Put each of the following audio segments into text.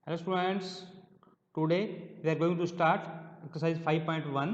Hello students, today we are going to start exercise 5.1.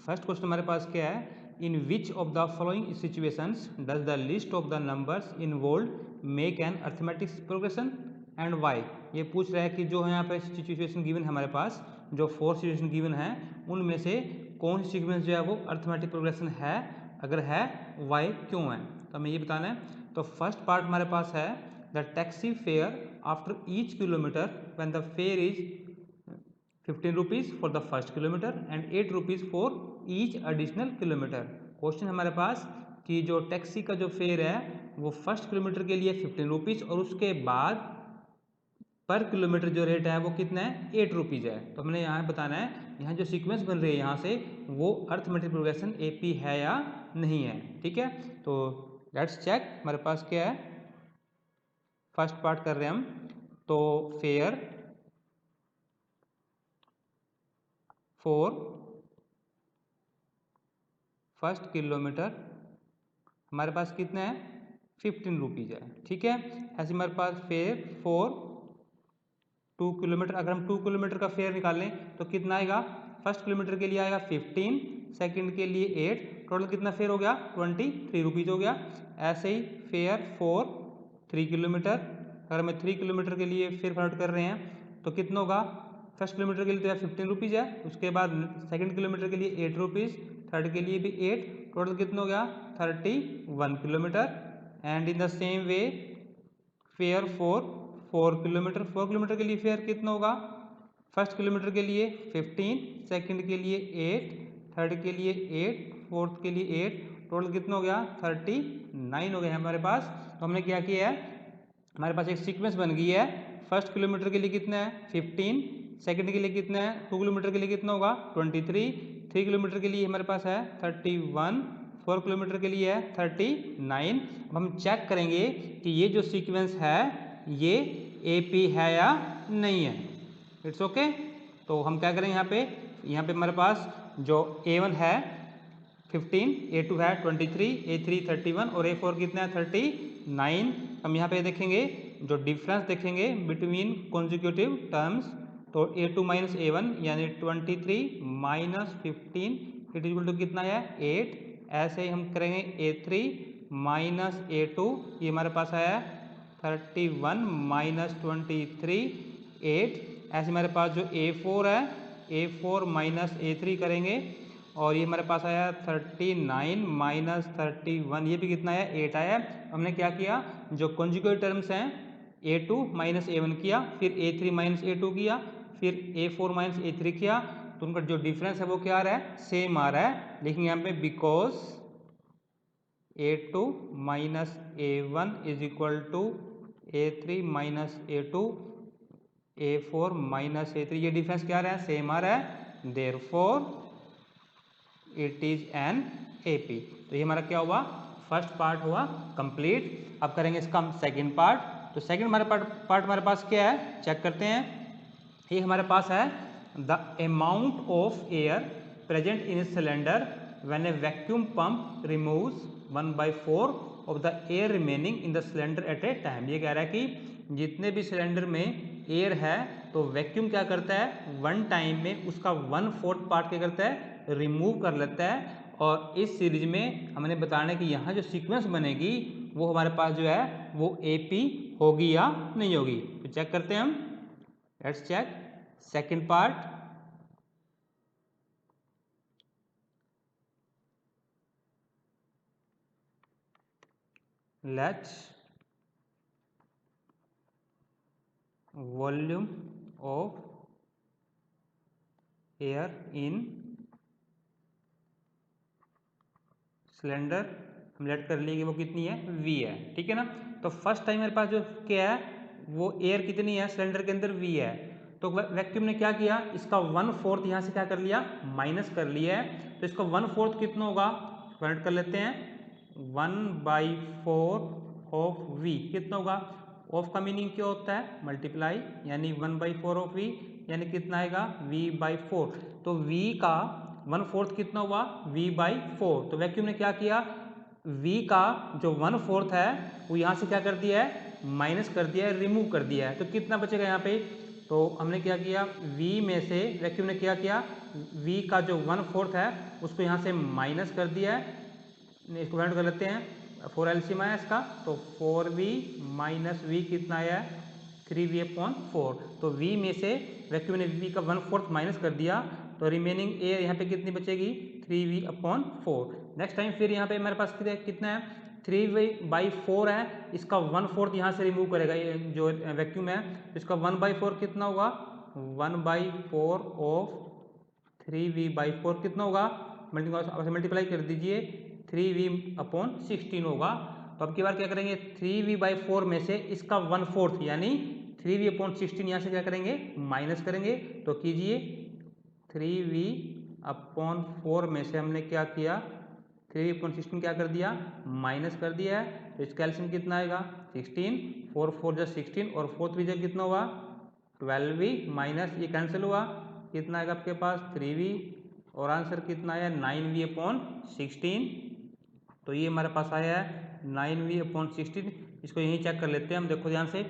First question हमारे पास क्या है, in which of the following situations does the list of the numbers involve make an arithmetic progression and why. ये पूछ रहा है कि जो है यहाँ पे सिचुएशन गिवन है हमारे पास, जो 4 सिचुएशन गिवन है उनमें से कौन सी सीक्वेंस जो है वो अर्थमेटिक प्रोग्रेशन है, अगर है वाई क्यों है। तो हमें ये बताना है। तो फर्स्ट पार्ट हमारे पास है the taxi fare after each kilometer when the fare is 15 rupees for the first kilometer and 8 rupees for each additional kilometer। Question हमारे पास कि जो टैक्सी का जो फेयर है वो फर्स्ट किलोमीटर के लिए 15 रुपीज़ और उसके बाद पर किलोमीटर जो रेट है वो कितना है 8 रुपीज़ है। तो हमने यहाँ बताना है, यहाँ जो सीक्वेंस बन रही है यहाँ से वो अर्थमेटिक प्रोग्रेशन एपी है या नहीं है। ठीक है, तो लेट्स चेक हमारे पास क्या है। फर्स्ट पार्ट कर रहे हैं हम, तो फेयर फॉर फर्स्ट किलोमीटर हमारे पास कितना है 15 रुपीज़ है। ठीक है, ऐसे हमारे पास फेयर फॉर 2 किलोमीटर, अगर हम 2 किलोमीटर का फेयर निकालें तो कितना आएगा, फर्स्ट किलोमीटर के लिए आएगा 15, सेकंड के लिए 8, टोटल कितना फेयर हो गया 23 रुपीज़ हो गया। ऐसे ही फेयर फॉर 3 किलोमीटर, अगर हमें 3 किलोमीटर के लिए फेयर फाइंड कर रहे हैं तो कितना होगा, फर्स्ट किलोमीटर के लिए तो 15 रुपीज़ है, उसके बाद सेकंड किलोमीटर के लिए 8 रुपीज़, थर्ड के लिए भी 8, टोटल कितना हो गया 31 kilometre. And in the same way fair for 4 kilometre, 4 kilometre के लिए फेयर कितना होगा, फर्स्ट किलोमीटर के लिए 15, सेकंड के लिए 8, थर्ड के लिए 8, फोर्थ के लिए 8, टोटल कितना हो गया 39 हो गया हमारे पास। तो हमने क्या किया है, हमारे पास एक सीक्वेंस बन गई है। फर्स्ट किलोमीटर के लिए कितना है 15, सेकंड के लिए कितना है 2 किलोमीटर के लिए कितना होगा 23, 3 किलोमीटर के लिए हमारे पास है 31, 4 किलोमीटर के लिए है 39। अब हम चेक करेंगे कि ये जो सीक्वेंस है ये एपी है या नहीं है। It's okay. तो हम क्या करेंगे, यहाँ पे हमारे पास जो A1 है 15, A2 है 23, A3 31 और A4 कितना है 39। हम यहाँ पे देखेंगे जो डिफरेंस देखेंगे बिटवीन कॉन्जिक्यूटिव टर्म्स, तो A2 माइनस A1 यानी 23 माइनस 15 इट इक्वल टू कितना है 8। ऐसे ही हम करेंगे A3 माइनस A2, ये हमारे पास आया 31 माइनस 23 8। ऐसे हमारे पास जो A4 है A4 माइनस A3 करेंगे और ये हमारे पास आया 39 माइनस 31, ये भी कितना है 8 आया। हमने क्या किया, जो कॉन्जुगेट टर्म्स हैं A2 माइनस A1 किया, फिर A3 माइनस A2 किया, फिर A4 माइनस A3 किया, तो उनका जो डिफरेंस है वो क्या आ रहा है, सेम आ रहा है। लेकिन यहाँ पे because A2 minus A1 is equal to A3 minus A2, A4 minus A3, ये डिफरेंस क्या आ रहा है, सेम आ रहा है, therefore it is an AP. तो ये हमारा क्या हुआ, फर्स्ट पार्ट हुआ कंप्लीट। अब करेंगे इसका हम सेकंड पार्ट। तो सेकंड हमारे पार्ट हमारे पास क्या है, चेक करते हैं। ये हमारे पास है the amount of air present in cylinder when A vacuum pump removes 1/4 of the air remaining in the cylinder eight A time. ये कह रहा है कि जितने भी सिलेंडर में एयर है तो वैक्यूम क्या करता है, वन टाइम में उसका 1/4 पार्ट क्या करता है, रिमूव कर लेता है। और इस सीरीज में हमने बताना है कि यहाँ जो सीक्वेंस बनेगी वो हमारे पास जो है वो एपी होगी या नहीं होगी। तो चेक करते हैं हम, let's check second part. Let's volume of air in cylinder हम लेट कर लिए कि वो कितनी है V है। ठीक है ना। तो फर्स्ट टाइम मेरे पास जो क्या है वो एयर कितनी है सिलेंडर के अंदर V है। तो वैक्यूम ने क्या किया, इसका 1/4 यहाँ से क्या कर लिया, माइनस कर लिया है। तो इसका 1/4 कितना होगा, फाइंड कर लेते हैं, 1/4 ऑफ V कितना होगा। ऑफ का मीनिंग क्या होता है, मल्टीप्लाई, यानी 1/4 ऑफ V यानी कितना आएगा V/4। तो V का 1/4 कितना हुआ V/4। तो वैक्यूम ने क्या किया, V का जो 1/4 है वो यहाँ से क्या कर दिया है, माइनस कर दिया है, रिमूव कर दिया है। तो कितना बचेगा यहाँ पे तो हमने क्या किया, v में से वैक्यूम ने क्या किया, v का जो 1/4 है उसको यहाँ से माइनस कर दिया है, इसको फाइंड कर लेते हैं, 4 एलसीएम आया इसका, तो 4v माइनस v कितना आया है, 3v/4। तो v में से वैक्यूम ने v का 1/4 माइनस कर दिया, तो रिमेनिंग a यहाँ पे कितनी बचेगी, 3v/4। नेक्स्ट टाइम फिर यहाँ पे हमारे पास कितना है, 3v/4 है, इसका 1/4 यहाँ से रिमूव करेगा, ये जो वैक्यूम है, इसका 1/4 कितना होगा, 1/4 ऑफ 3v/4 कितना होगा, मल्टीप्लाई कर दीजिए, 3v/16 होगा। तो अब की बार क्या करेंगे, 3v/4 में से इसका 1/4 यानी 3v/16 यहाँ से क्या करेंगे, माइनस करेंगे। तो कीजिए, 3v/4 में से हमने क्या किया, 3v/16 क्या कर दिया, माइनस कर दिया है। तो इसका एलसीएम कितना आएगा, 16, 4 4 जा 16 और 4 3 जा कितना हुआ, 12v माइनस ये कैंसिल हुआ, कितना आएगा आपके पास, 3v, और आंसर कितना आया, 9v/16। तो ये हमारे पास आया है 9v/16। इसको यहीं चेक कर लेते हैं हम, देखो ध्यान से।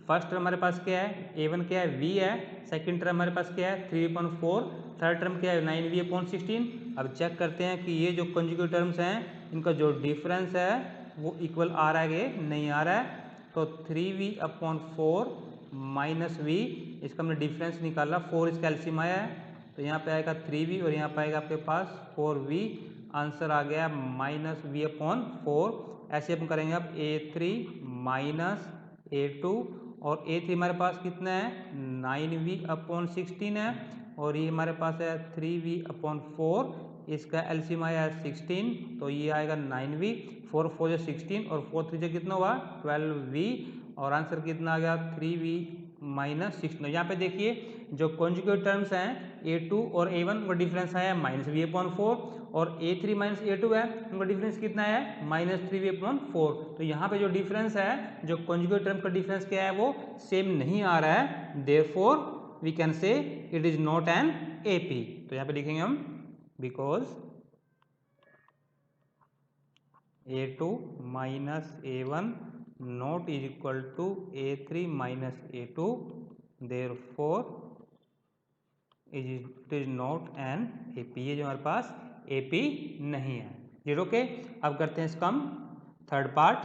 फर्स्ट टर्म हमारे पास क्या है, a1 क्या है, v है, सेकंड टर्म हमारे पास क्या है, 3v/4, थर्ड टर्म क्या है, 9v/16। अब चेक करते हैं कि ये जो कंजुगेट टर्म्स हैं इनका जो डिफरेंस है वो इक्वल आ रहा है कि नहीं आ रहा है। तो 3v/4 माइनस v, इसका हमने डिफरेंस निकाला, 4 इसका एलसीएम आया है, तो यहाँ पे आएगा 3v और यहाँ पे आएगा आपके पास 4v, आंसर आ गया -v/4। ऐसे अपन करेंगे अब a3 माइनस a2, और a3 हमारे पास कितना है, 9v/16 है, और ये हमारे पास है 3v/4, इसका एलसीएम आया है 16, तो ये आएगा 9v, 4 4 जा 16 और 4 3 जा कितना हुआ, 12v, और आंसर कितना आ गया, 3v/16। यहाँ पे देखिए जो कॉन्जुगेट टर्म्स हैं a2 और a1 उनका डिफरेंस आया -v/4, और a3 माइनस a2 है, उनका डिफरेंस कितना है, -3v/4। तो यहाँ पे जो डिफरेंस है, जो कॉन्जुगेट टर्म का डिफरेंस क्या है, वो सेम नहीं आ रहा है, therefore we can say it is not an AP। तो यहाँ पे लिखेंगे हम, because a2 minus a1 not is equal to a3 minus a2, therefore it is not an AP। ये जो हमारे पास AP नहीं है, जीरो के। अब करते हैं इसका हम थर्ड पार्ट।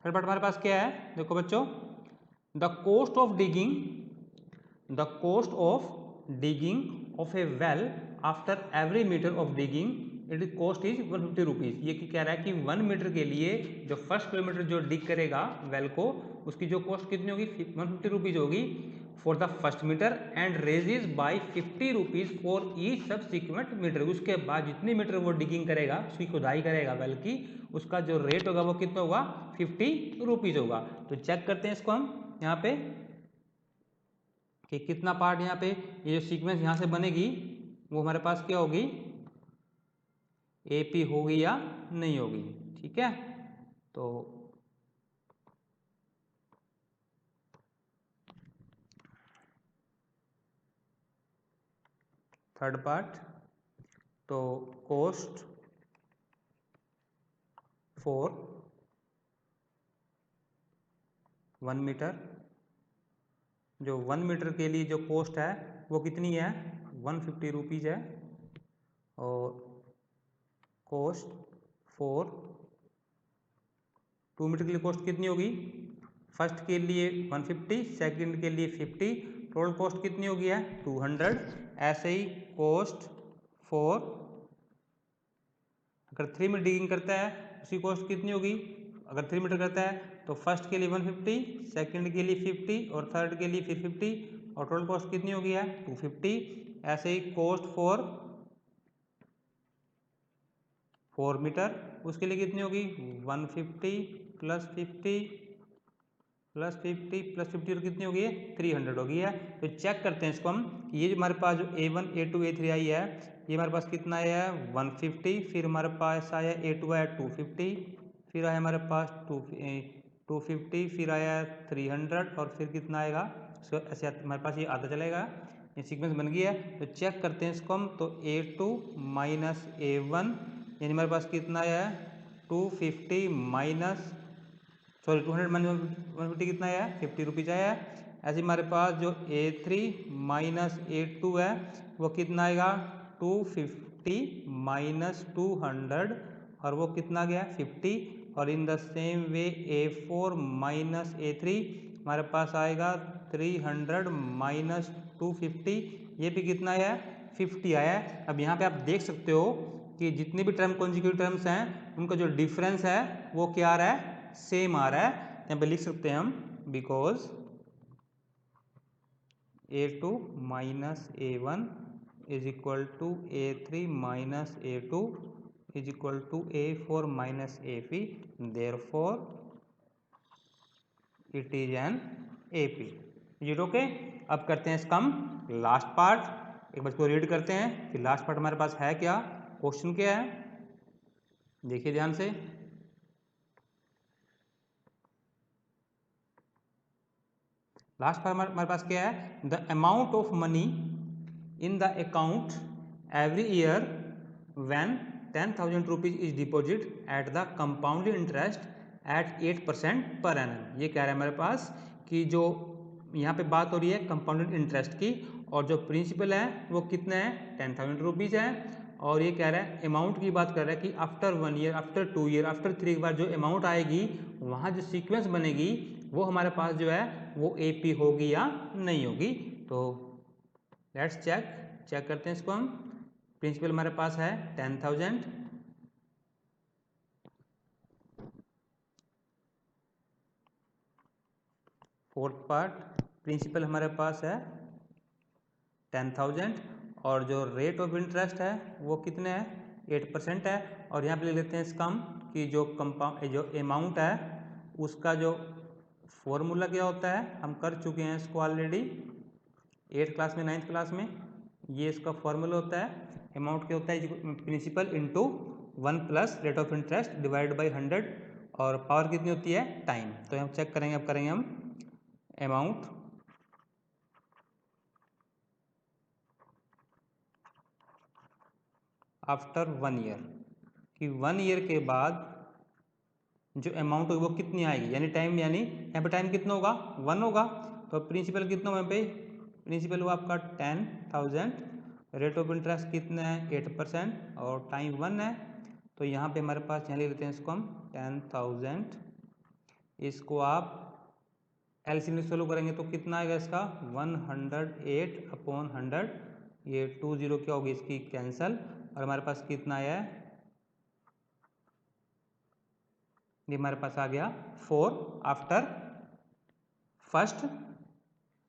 थर्ड पार्ट हमारे पास क्या है, देखो बच्चों, the cost of digging of a well after every metre of digging it cost is 150 rupees. ये कह रहा है कि 1 मीटर के लिए जो फर्स्ट किलोमीटर जो डिग करेगा वेल को, उसकी जो कॉस्ट कितनी होगी, 150 रुपीज़ होगी for the first metre, and raises by 50 rupees for each subsequent metre. उसके बाद जितनी मीटर वो डिगिंग करेगा, उसकी खुदाई करेगा वेल की, उसका जो रेट होगा वो कितना होगा, 50 रुपीज़ होगा। तो चेक करते हैं इसको हम यहाँ पे कि कितना पार्ट यहाँ पे, ये जो सीक्वेंस यहाँ से बनेगी वो हमारे पास क्या होगी, AP होगी या नहीं होगी, ठीक है। तो थर्ड पार्ट, तो कॉस्ट फॉर 1 मीटर, जो 1 मीटर के लिए जो कॉस्ट है वो कितनी है, 150 रुपीज़ है, और कॉस्ट फॉर 2 मीटर के लिए कॉस्ट कितनी होगी, फर्स्ट के लिए 150, सेकंड के लिए 50, टोटल कॉस्ट कितनी होगी है 200। ऐसे ही कॉस्ट फॉर, अगर 3 मीटर डिगिंग करता है उसकी कॉस्ट कितनी होगी, अगर 3 मीटर करता है तो फर्स्ट के लिए 150, सेकंड के लिए 50 और थर्ड के लिए फिर 50, और टोटल कॉस्ट कितनी होगी है 250। ऐसे ही कॉस्ट फॉर 4 मीटर, उसके लिए कितनी होगी 150 प्लस 50 प्लस 50 प्लस 50 और कितनी होगी है 300 होगी है। तो चेक करते हैं इसको हम, ये जो हमारे पास जो A1 A2 A3 आई है, ये हमारे पास कितना आया है 150, फिर हमारे पास आया A2 आया 250, फिर आया हमारे पास 250, फिर आया 300, और फिर कितना आएगा, सो ऐसे हमारे पास ये आता चलेगा, ये सीक्वेंस बन गया है। तो चेक करते हैं इसको हम, तो A2 माइनस A1 यानी हमारे पास कितना आया है 250 माइनस, सॉरी 200 माइनस 150 कितना आया 50 रुपीज़ आया है। ऐसे हमारे पास जो A3 माइनस A2 है वो कितना आएगा 250 माइनस 200 और वो कितना गया 50 और in the same way A4 minus A3 हमारे पास आएगा 300 माइनस 250 ये भी कितना आया 50 आया। अब यहाँ पे आप देख सकते हो कि जितने भी टर्म कॉन्जिक्यूटिव टर्म्स हैं उनका जो डिफरेंस है वो क्या आ रहा है सेम आ रहा है। यहाँ पे लिख सकते हैं हम because A2 minus A1 is equal to A3 minus A2 is equal to A4 minus AP therefore it is an AP। Is okay. अब करते हैं इसका हम लास्ट पार्ट, एक बार इसको रीड करते हैं कि लास्ट पार्ट हमारे पास है क्या, क्वेश्चन क्या है, देखिए ध्यान से। लास्ट पार्ट हमारे पास क्या है, the amount of money in the account every year when 10,000 rupees is deposit at the compound interest eight 8% per annum. ये कह रहा है हमारे पास कि जो यहाँ पे बात हो रही है कंपाउंडेड इंटरेस्ट की और जो प्रिंसिपल है वो कितना है 10,000 रुपीज है और ये कह रहा है अमाउंट की बात कर रहा है कि after 1 year, after 2 year, after 3 के बाद जो अमाउंट आएगी वहाँ जो सीक्वेंस बनेगी वो हमारे पास जो है वो AP होगी या नहीं होगी। तो लेट्स चेक करते हैं इसको हम। प्रिंसिपल हमारे पास है 10,000, फोर्थ पार्ट प्रिंसिपल हमारे पास है 10,000 और जो रेट ऑफ इंटरेस्ट है वो कितने है 8% है। और यहाँ पे ले लेते हैं इसका हम कि जो अमाउंट है उसका जो फॉर्मूला क्या होता है, हम कर चुके हैं इसको ऑलरेडी 8th क्लास में 9th क्लास में। ये इसका फॉर्मूला होता है अमाउंट क्या होता है principal into 1 plus rate of interest divide by 100 और पावर कितनी होती है टाइम। तो हम चेक करेंगे, अब करेंगे हम अमाउंट आफ्टर 1 ईयर कि 1 ईयर के बाद जो अमाउंट होगी वो कितनी आएगी, यानी टाइम, यानी यहाँ पे टाइम कितना होगा 1 होगा। तो प्रिंसिपल कितना हुआ यहाँ पे, प्रिंसिपल हुआ आपका 10,000, रेट ऑफ इंटरेस्ट कितना है 8% और टाइम 1 है। तो यहाँ पे हमारे पास यहाँ ले लेते हैं इसको हम 10,000, इसको आप एलसीएम सोल्व करेंगे तो कितना आएगा इसका 108/100, ये 20 क्या होगी इसकी कैंसल और हमारे पास कितना आया है, ये हमारे पास आ गया 4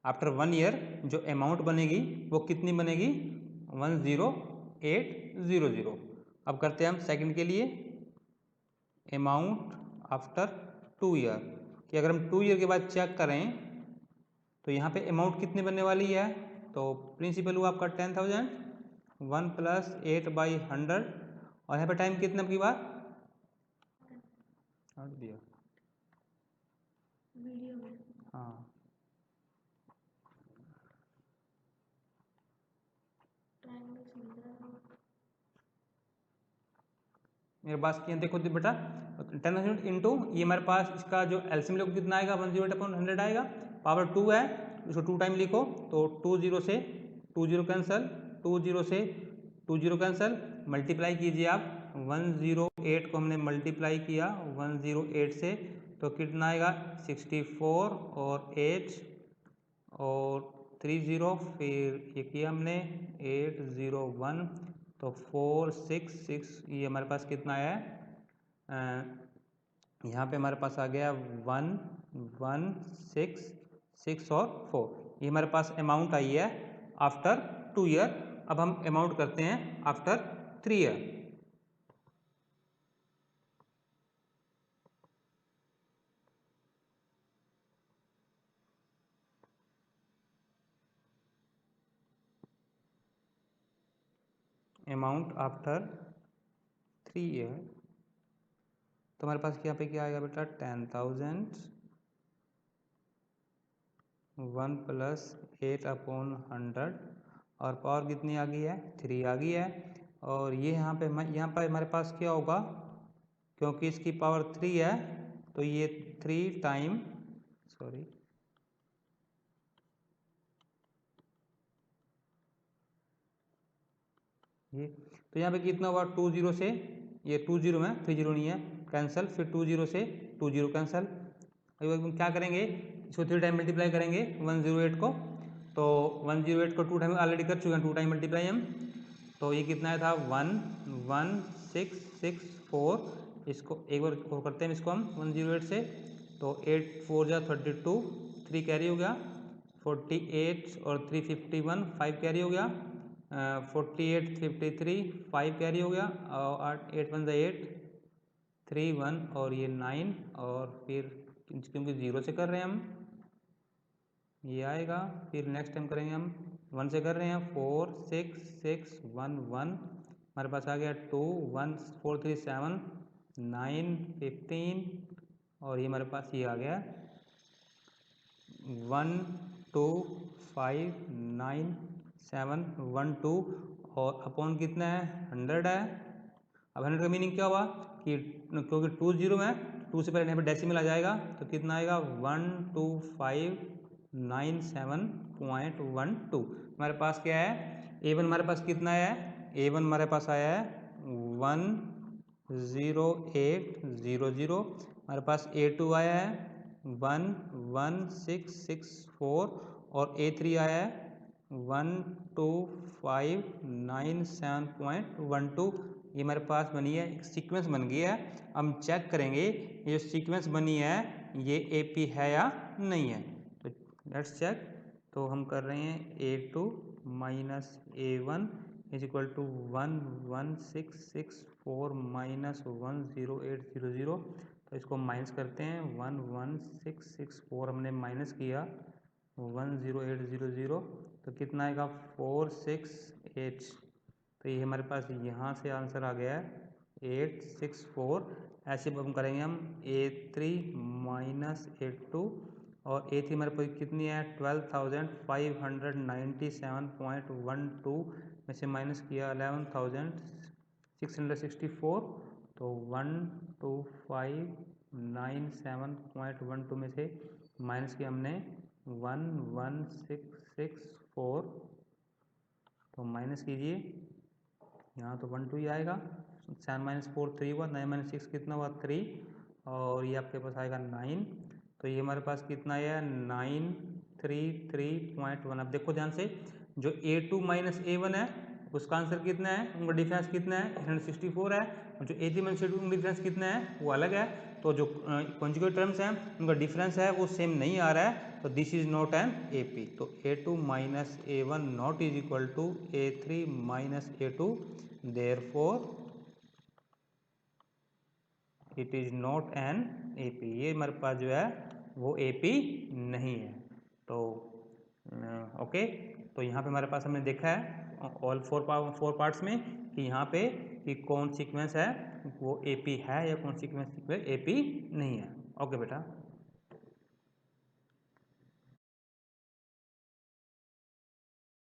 आफ्टर 1 ईयर जो अमाउंट बनेगी वो कितनी बनेगी 10800। अब करते हैं हम सेकंड के लिए अमाउंट आफ्टर 2 ईयर कि अगर हम 2 ईयर के बाद चेक करें तो यहाँ पे अमाउंट कितनी बनने वाली है। तो प्रिंसिपल हुआ आपका 10,000, 1 प्लस 8/100 और यहाँ पे टाइम कितना की बार दिया, हाँ मेरे पास क्या देखो बेटा 10,000 इंटू ये हमारे पास इसका जो एलसीएम लोग कितना आएगा 108/100 आएगा, पावर 2 है इसको 2 टाइम लिखो तो 20 से 20 कैंसल, 20 से 20 कैंसल, मल्टीप्लाई कीजिए आप 108 को हमने मल्टीप्लाई किया 108 से तो कितना आएगा 64 और 8 और 30, फिर ये किया हमने 801 तो 466, ये हमारे पास कितना आया है यहाँ पे हमारे पास आ गया 1166 और 4, ये हमारे पास अमाउंट आई है आफ्टर 2 ईयर। अब हम अमाउंट करते हैं after 3 year. Amount after 3 year तो हमारे पास यहाँ पे क्या आएगा बेटा 10,000, 1 प्लस 8/100 और पावर कितनी आ गई है 3 आ गई है। और ये यहाँ पे हमारे पास क्या होगा, क्योंकि इसकी पावर 3 है तो ये 3 टाइम ये तो यहाँ पे कितना हुआ 2 0 से ये 2 0 में 3 0 नहीं है कैंसिल, फिर 2 0 से 2 0 कैंसिल। अभी हम क्या करेंगे, इसको 3 टाइम मल्टीप्लाई करेंगे 108 को, तो 108 को 2 टाइम ऑलरेडी कर चुके हैं, 2 टाइम मल्टीप्लाई हम, तो ये कितना था 11664। इसको एक बार और करते हैं इसको हम 108 से, तो 8 4 जा 32, 3 कैरी हो गया, 48 और 3 51, 5 कैरी हो गया, 48 53 5 कैरी हो गया, और 8 1 8 3 1 और ये 9, और फिर क्योंकि 0 से कर रहे हैं हम ये आएगा, फिर नेक्स्ट टाइम करेंगे हम 1 से कर रहे हैं 4 6 6 1 1, हमारे पास आ गया 2 1 4 3 7 9 15, और ये हमारे पास ये आ गया 1 2 5 9 7 1 2, और अपॉन कितना है 100 है। अब 100 का मीनिंग क्या हुआ कि क्योंकि 2 0 में 2 से पहले यहाँ पे डेसिमल आ जाएगा, तो कितना आएगा 1259.12। हमारे पास क्या है A1 हमारे पास कितना है, A1 हमारे पास आया है 10800, हमारे पास A2 आया है 11664, और A3 आया है 12597.12। ये हमारे पास बनी है, एक सीक्वेंस बन गया है। हम चेक करेंगे ये जो सीक्वेंस बनी है ये AP है या नहीं है, तो लेट्स चेक। तो हम कर रहे हैं A2 minus A1 is equal to 11664 minus 10800, तो इसको माइनस करते हैं, 11664 हमने माइनस किया 10800, तो कितना आएगा 468, तो ये हमारे पास यहाँ से आंसर आ गया है 864। ऐसे हम करेंगे हम A3 माइनस A2, और A3 हमारे पास कितनी है 12,597.12 में से माइनस किया 11,664, तो 12597.12 में से माइनस किया हमने 11664, तो माइनस कीजिए यहाँ तो 1 2 ही आएगा, 7 माइनस 4 3 हुआ, 9 माइनस 6 कितना हुआ 3, और ये आपके पास आएगा 9, तो ये हमारे पास कितना आया 933.1। अब देखो ध्यान से, जो A2 माइनस A1 है उसका आंसर कितना है, उनका डिफरेंस कितना है 864 है, और जो A3 माइनस A2 उनका डिफरेंस कितना है वो अलग है, तो जो कॉन्जुगेट टर्म्स हैं उनका डिफरेंस है वो सेम नहीं आ रहा है, तो this is not an AP। तो A2 minus A1 not is equal to A3 minus A2, therefore it is not an AP। ये हमारे पास जो है वो AP नहीं है। तो ओके, तो यहाँ पे हमारे पास हमने देखा है ऑल 4 पार्ट्स में कि यहाँ पे कि कौन सीक्वेंस है वो AP है या कौन सीक्वेंस AP नहीं है। ओके बेटा।